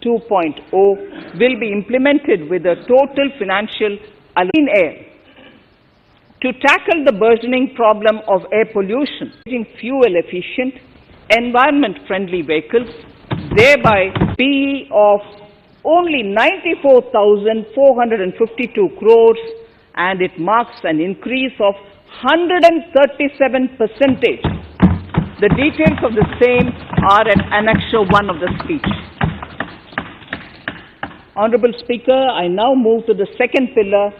2.0 will be implemented with a total financial clean air. To tackle the burgeoning problem of air pollution, using fuel-efficient, environment-friendly vehicles, thereby PE of only 94,452 crores, and it marks an increase of 137%. The details of the same are at Annexure 1 of the speech. Honorable Speaker, I now move to the second pillar,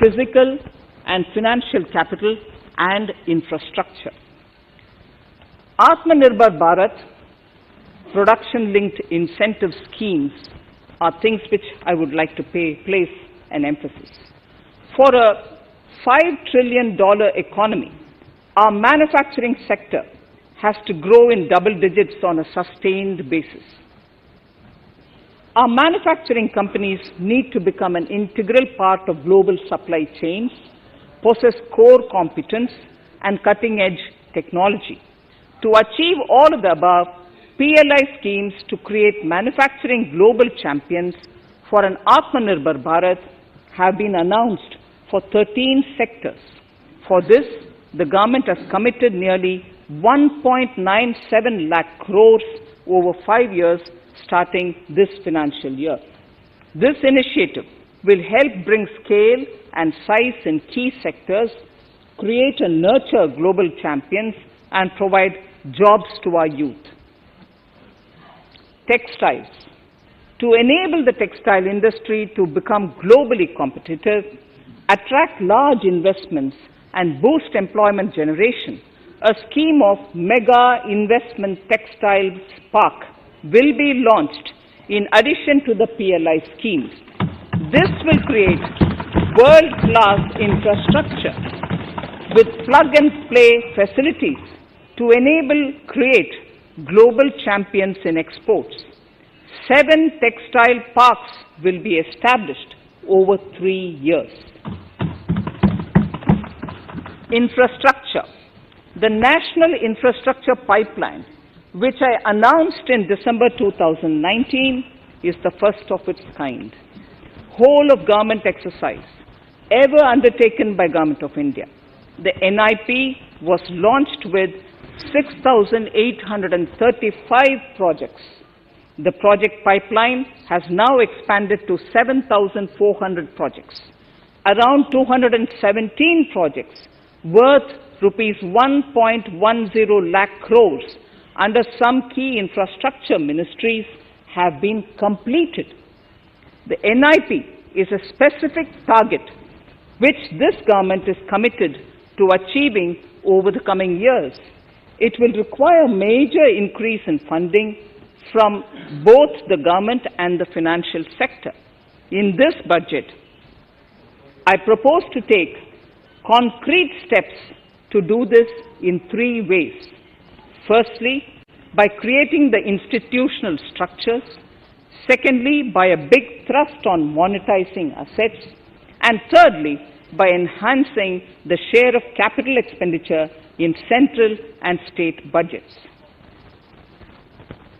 physical and financial capital and infrastructure. Atmanirbhar Bharat, production-linked incentive schemes are things which I would like to place an emphasis. For a $5 trillion economy, our manufacturing sector has to grow in double digits on a sustained basis. Our manufacturing companies need to become an integral part of global supply chains, possess core competence and cutting-edge technology. To achieve all of the above, PLI schemes to create manufacturing global champions for an Atmanirbhar Bharat have been announced for 13 sectors. For this, the government has committed nearly 1.97 lakh crores over 5 years starting this financial year. This initiative will help bring scale and size in key sectors, create and nurture global champions, and provide jobs to our youth. Textiles. To enable the textile industry to become globally competitive, attract large investments, and boost employment generation, a scheme of Mega Investment Textiles Park will be launched in addition to the PLI schemes. This will create world-class infrastructure with plug-and-play facilities to create global champions in exports. 7 textile parks will be established over 3 years. Infrastructure. The National Infrastructure Pipeline, which I announced in December 2019, is the first of its kind. Whole of government exercise ever undertaken by Government of India. The NIP was launched with 6,835 projects. The project pipeline has now expanded to 7,400 projects. Around 217 projects worth rupees 1.10 lakh crores under some key infrastructure ministries have been completed. The NIP is a specific target which this government is committed to achieving over the coming years. It will require major increase in funding from both the government and the financial sector. In this budget, I propose to take concrete steps to do this in 3 ways. Firstly, by creating the institutional structures. Secondly, by a big thrust on monetizing assets. And thirdly, by enhancing the share of capital expenditure in central and state budgets.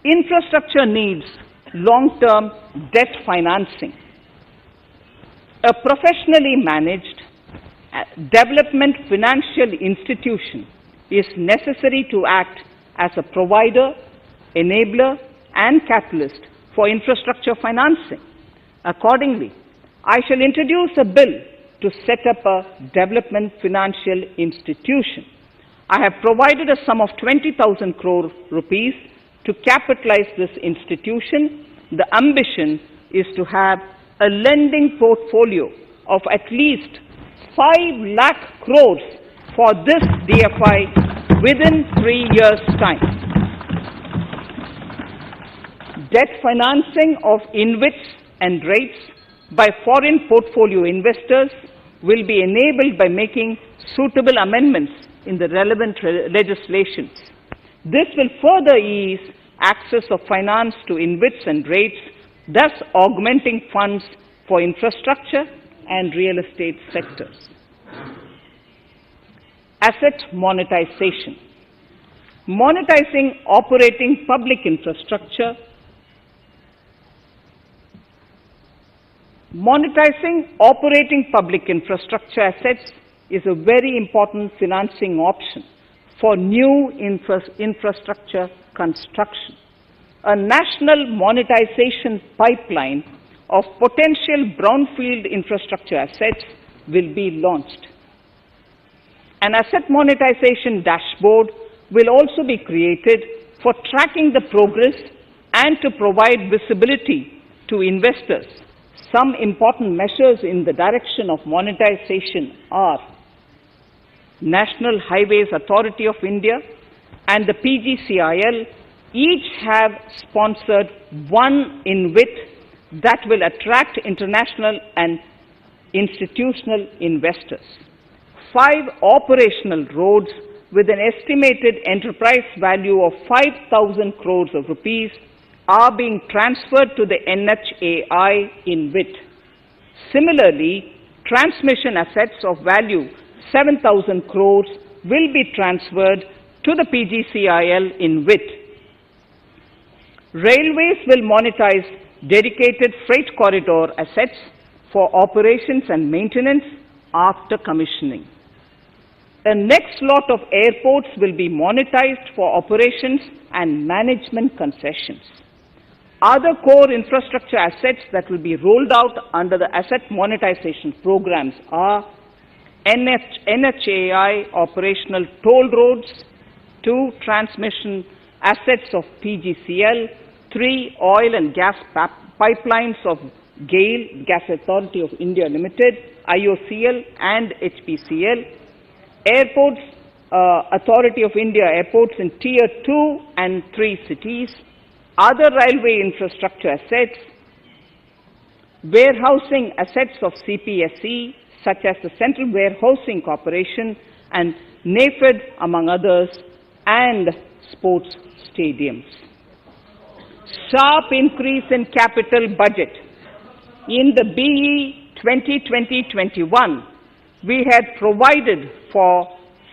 Infrastructure needs long-term debt financing. A professionally managed development financial institution is necessary to act as a provider, enabler, and catalyst for infrastructure financing. Accordingly, I shall introduce a bill to set up a development financial institution. I have provided a sum of 20,000 crore rupees to capitalize this institution. The ambition is to have a lending portfolio of at least 5 lakh crores for this DFI within 3 years' time. Debt financing of InvITs and REITs by foreign portfolio investors will be enabled by making suitable amendments in the relevant legislations. This will further ease access of finance to InvITs and REITs, thus augmenting funds for infrastructure and real estate sectors. Asset monetization. Monetizing operating public infrastructure Monetizing operating public infrastructure assets is a very important financing option for new infrastructure construction. A national monetization pipeline of potential brownfield infrastructure assets will be launched. An asset monetization dashboard will also be created for tracking the progress and to provide visibility to investors. Some important measures in the direction of monetization are National Highways Authority of India and the PGCIL each have sponsored one InvIT that will attract international and institutional investors. 5 operational roads with an estimated enterprise value of 5,000 crores of rupees are being transferred to the NHAI InvIT. Similarly, transmission assets of value 7,000 crores will be transferred to the PGCIL InvIT. Railways will monetize dedicated freight corridor assets for operations and maintenance after commissioning. The next lot of airports will be monetized for operations and management concessions. Other core infrastructure assets that will be rolled out under the asset monetization programs are NHAI operational toll roads, 2 transmission assets of PGCL, 3 oil and gas pipelines of GAIL, Gas Authority of India Limited, IOCL and HPCL, airports, Authority of India airports in Tier 2 and 3 cities, other railway infrastructure assets, warehousing assets of CPSE, such as the Central Warehousing Corporation and NAFED, among others, and sports stadiums. Sharp increase in capital budget. In the BE 2020-21, we had provided for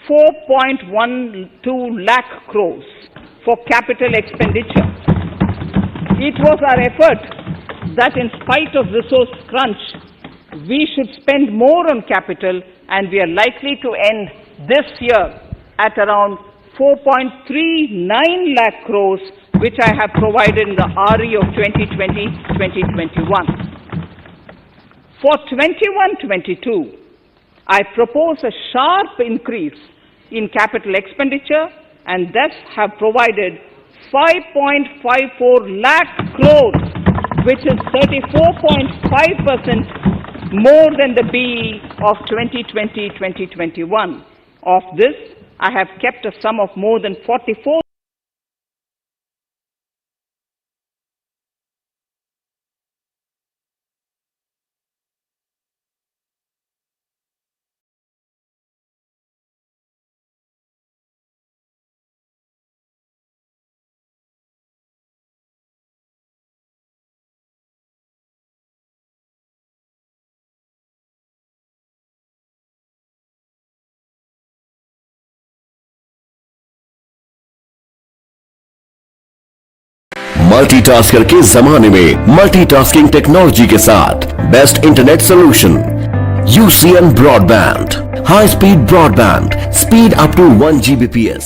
4.12 lakh crores for capital expenditure. It was our effort that in spite of resource crunch, we should spend more on capital, and we are likely to end this year at around 4.39 lakh crores, which I have provided in the RE of 2020-2021. For 21-22, I propose a sharp increase in capital expenditure and thus have provided 5.54 lakh crores, which is 34.5% more than the BE of 2020-2021. Of this, I have kept a sum of more than 44मल्टीटास्कर के जमाने में multitasking technology के साथ best internet solution UCN broadband, high speed broadband, speed up to 1 Gbps,